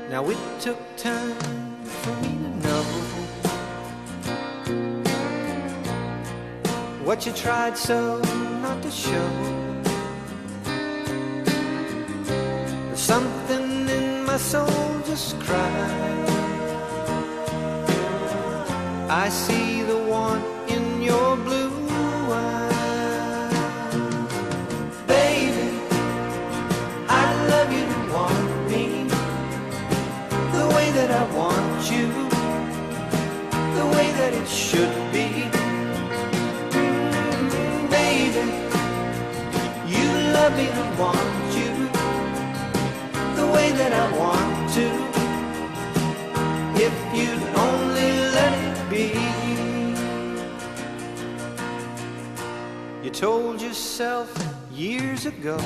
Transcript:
Now it took time for me to know what you tried so not to show. There's something in my soul just cried. I see the one in your blue eyes. Baby, I love you to want me the way that I want you, the way that it should be. Baby, you love me to want you the way that I want to. If you'd only let it be. You told yourself years ago